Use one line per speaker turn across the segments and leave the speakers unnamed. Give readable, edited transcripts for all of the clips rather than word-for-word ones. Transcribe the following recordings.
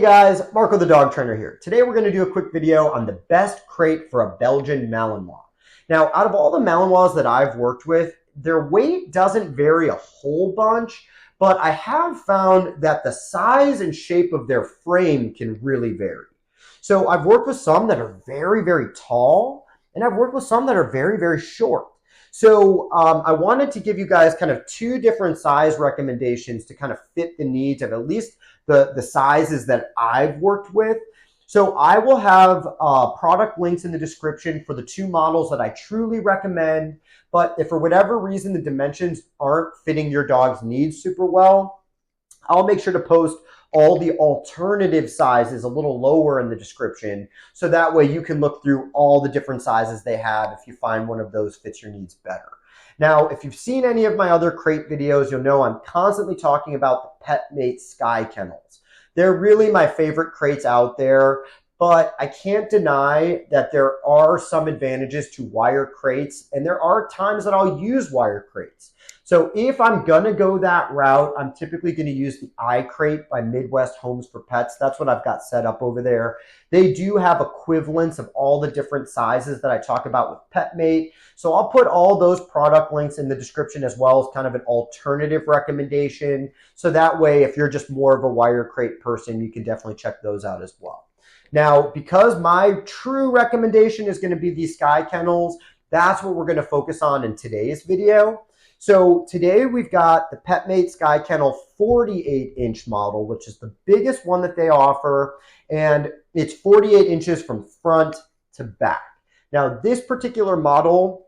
guys, Marco the dog trainer here. Today we're going to do a quick video on the best crate for a Belgian Malinois. Now, out of all the Malinois that I've worked with, their weight doesn't vary a whole bunch, but I have found that the size and shape of their frame can really vary. So I've worked with some that are very, very tall, and I've worked with some that are very, very short. So I wanted to give you guys kind of two different size recommendations to kind of fit the needs of at least the sizes that I've worked with. So I will have product links in the description for the two models that I truly recommend. But if for whatever reason the dimensions aren't fitting your dog's needs super well, I'll make sure to post all the alternative sizes a little lower in the description. So that way you can look through all the different sizes they have if you find one of those fits your needs better. Now, if you've seen any of my other crate videos, you'll know I'm constantly talking about the PetMate Sky Kennels. They're really my favorite crates out there, but I can't deny that there are some advantages to wire crates, and there are times that I'll use wire crates. So if I'm gonna go that route, I'm typically gonna use the iCrate by Midwest Homes for Pets. That's what I've got set up over there. They do have equivalents of all the different sizes that I talk about with PetMate. So I'll put all those product links in the description as well as kind of an alternative recommendation. So that way, if you're just more of a wire crate person, you can definitely check those out as well. Now, because my true recommendation is gonna be these Sky Kennels, that's what we're gonna focus on in today's video. So today we've got the PetMate Sky Kennel 48-inch model, which is the biggest one that they offer, and it's 48 inches from front to back. Now, this particular model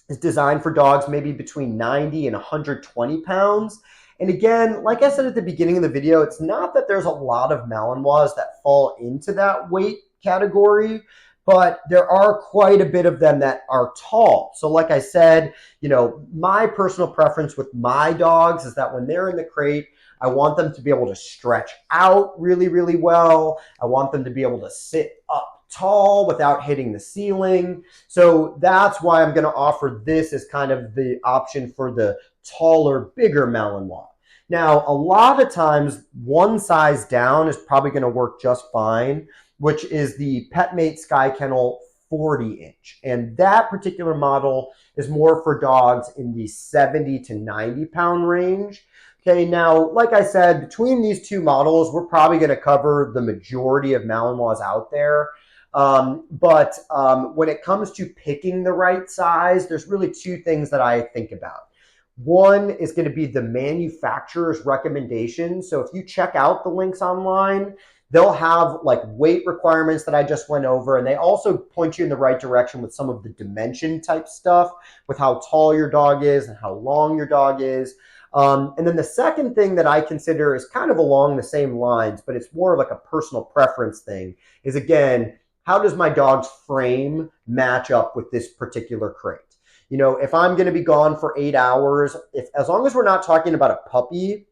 is designed for dogs maybe between 90 and 120 pounds. And again, like I said at the beginning of the video, it's not that there's a lot of Malinois that fall into that weight category, but there are quite a bit of them that are tall. So like I said, you know, my personal preference with my dogs is that when they're in the crate, I want them to be able to stretch out really, really well. I want them to be able to sit up tall without hitting the ceiling. So that's why I'm going to offer this as kind of the option for the taller, bigger Malinois. Now, a lot of times, one size down is probably going to work just fine, which is the PetMate Sky Kennel 40-inch. And that particular model is more for dogs in the 70 to 90 pound range. Okay, now, like I said, between these two models, we're probably going to cover the majority of Malinois out there. But when it comes to picking the right size, there's really two things that I think about. One is going to be the manufacturer's recommendation. So if you check out the links online, they'll have like weight requirements that I just went over, and they also point you in the right direction with some of the dimension type stuff with how tall your dog is and how long your dog is. And then the second thing that I consider is kind of along the same lines, but it's more of like a personal preference thing, is again, how does my dog's frame match up with this particular crate? You know, if I'm going to be gone for 8 hours, as long as we're not talking about a puppy,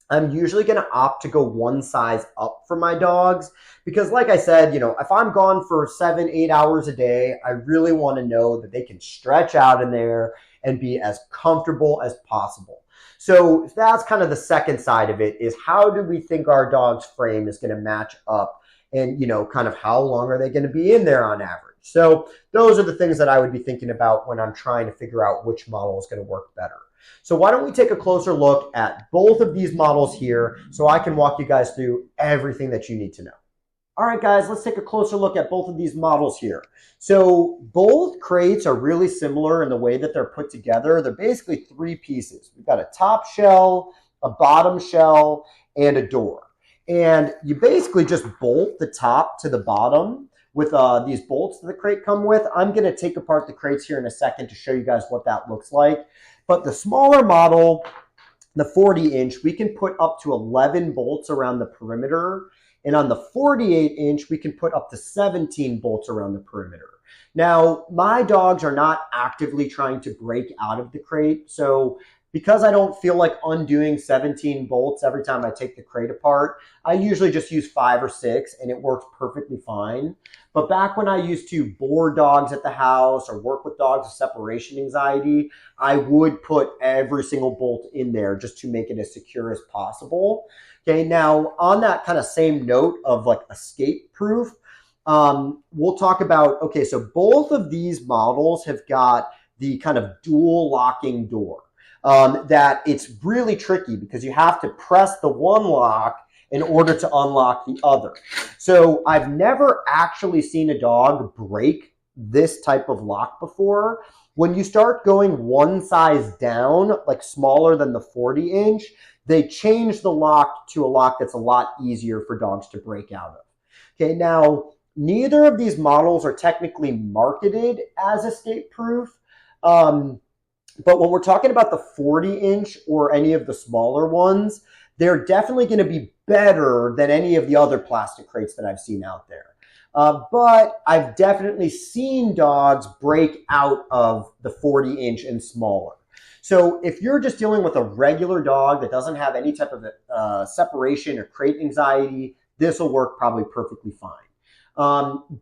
I'm usually going to opt to go one size up for my dogs because like I said, you know, if I'm gone for 7-8 hours a day, I really want to know that they can stretch out in there and be as comfortable as possible. So that's kind of the second side of it, is how do we think our dog's frame is going to match up, and, you know, kind of how long are they going to be in there on average? So those are the things that I would be thinking about when I'm trying to figure out which model is going to work better. So why don't we take a closer look at both of these models here so I can walk you guys through everything that you need to know. All right, guys, let's take a closer look at both of these models here. So both crates are really similar in the way that they're put together. They're basically three pieces. We've got a top shell, a bottom shell, and a door. And you basically just bolt the top to the bottom with these bolts that the crate come with. I'm going to take apart the crates here in a second to show you guys what that looks like. But the smaller model, the 40-inch, we can put up to 11 bolts around the perimeter. And on the 48-inch, we can put up to 17 bolts around the perimeter. Now, my dogs are not actively trying to break out of the crate, so because I don't feel like undoing 17 bolts every time I take the crate apart, I usually just use 5 or 6 and it works perfectly fine. But back when I used to board dogs at the house or work with dogs with separation anxiety, I would put every single bolt in there just to make it as secure as possible. Okay, now on that kind of same note of like escape proof, we'll talk about, okay, so both of these models have got the kind of dual locking door. That it's really tricky because you have to press the one lock in order to unlock the other. So I've never actually seen a dog break this type of lock before. When you start going one size down, like smaller than the 40-inch, they change the lock to a lock that's a lot easier for dogs to break out of. Okay, now neither of these models are technically marketed as escape proof. But when we're talking about the 40-inch or any of the smaller ones, they're definitely going to be better than any of the other plastic crates that I've seen out there. But I've definitely seen dogs break out of the 40-inch and smaller. So if you're just dealing with a regular dog that doesn't have any type of separation or crate anxiety, this will work probably perfectly fine.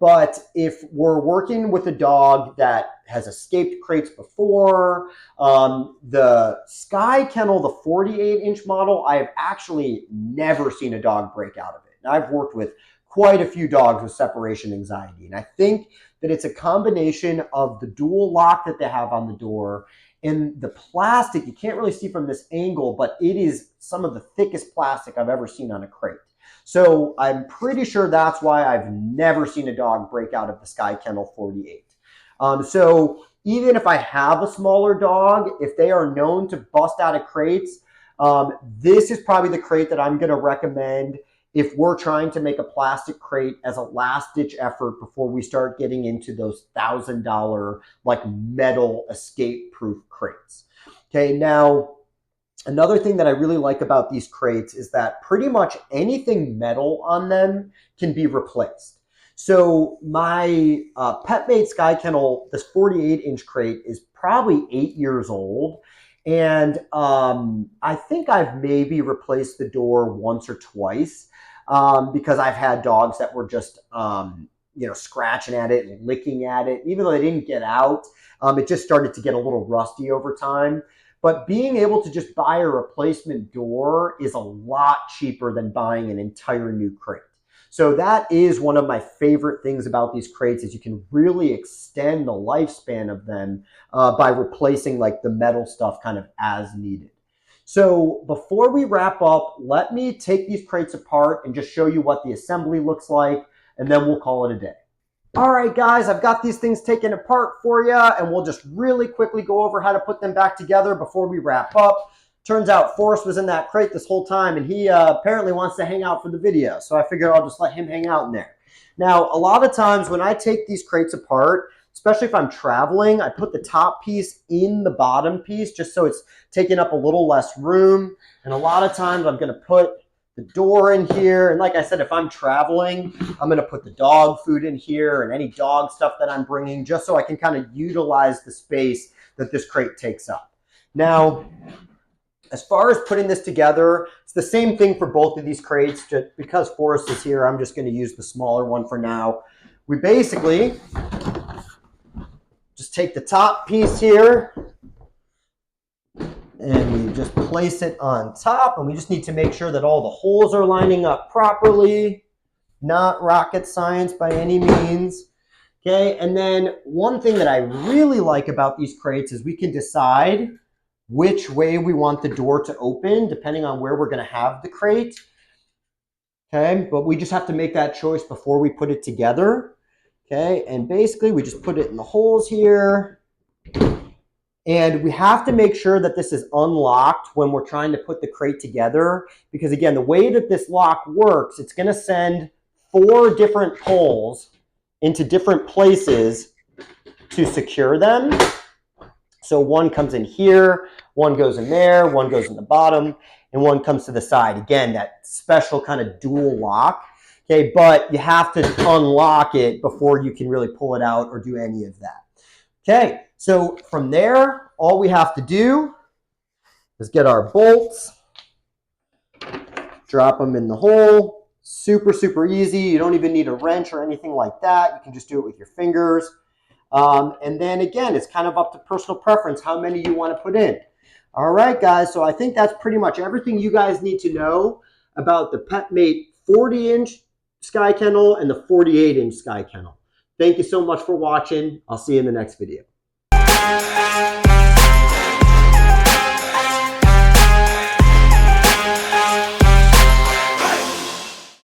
But if we're working with a dog that has escaped crates before, the Sky Kennel, the 48-inch model, I have actually never seen a dog break out of it. And I've worked with quite a few dogs with separation anxiety. And I think that it's a combination of the dual lock that they have on the door and the plastic. You can't really see from this angle, but it is some of the thickest plastic I've ever seen on a crate. So I'm pretty sure that's why I've never seen a dog break out of the Sky Kennel 48. So even if I have a smaller dog, if they are known to bust out of crates, this is probably the crate that I'm going to recommend if we're trying to make a plastic crate as a last-ditch effort before we start getting into those $1,000 like metal escape-proof crates. Okay, now another thing that I really like about these crates is that pretty much anything metal on them can be replaced. So my PetMate Sky Kennel, this 48-inch crate is probably 8 years old. And I think I've maybe replaced the door once or twice because I've had dogs that were just, scratching at it and licking at it. Even though they didn't get out, it just started to get a little rusty over time. But being able to just buy a replacement door is a lot cheaper than buying an entire new crate. So that is one of my favorite things about these crates is you can really extend the lifespan of them by replacing like the metal stuff kind of as needed. So before we wrap up, let me take these crates apart and just show you what the assembly looks like, and then we'll call it a day. All right, guys, I've got these things taken apart for you, and we'll just really quickly go over how to put them back together before we wrap up. Turns out Forrest was in that crate this whole time, and he apparently wants to hang out for the video, so I figured I'll just let him hang out in there. Now, a lot of times when I take these crates apart, especially if I'm traveling, I put the top piece in the bottom piece just so it's taking up a little less room, and a lot of times I'm going to put the door in here. And like I said, if I'm traveling, I'm going to put the dog food in here and any dog stuff that I'm bringing just so I can kind of utilize the space that this crate takes up. Now, as far as putting this together, it's the same thing for both of these crates. Just because Forrest is here, I'm just going to use the smaller one for now. We basically just take the top piece here and we just place it on top, and we just need to make sure that all the holes are lining up properly. Not rocket science by any means. Okay, and then one thing that I really like about these crates is we can decide which way we want the door to open depending on where we're going to have the crate. Okay, but we just have to make that choice before we put it together. Okay, and basically we just put it in the holes here. And we have to make sure that this is unlocked when we're trying to put the crate together. Because again, the way that this lock works, it's going to send 4 different holes into different places to secure them. So one comes in here, one goes in there, one goes in the bottom, and one comes to the side. Again, that special kind of dual lock. Okay, but you have to unlock it before you can really pull it out or do any of that. Okay, so from there, all we have to do is get our bolts, drop them in the hole. Super, super easy. You don't even need a wrench or anything like that. You can just do it with your fingers. And then again, it's kind of up to personal preference how many you want to put in. All right, guys. So I think that's pretty much everything you guys need to know about the PetMate 40-inch Sky Kennel and the 48-inch Sky Kennel. Thank you so much for watching. I'll see you in the next video.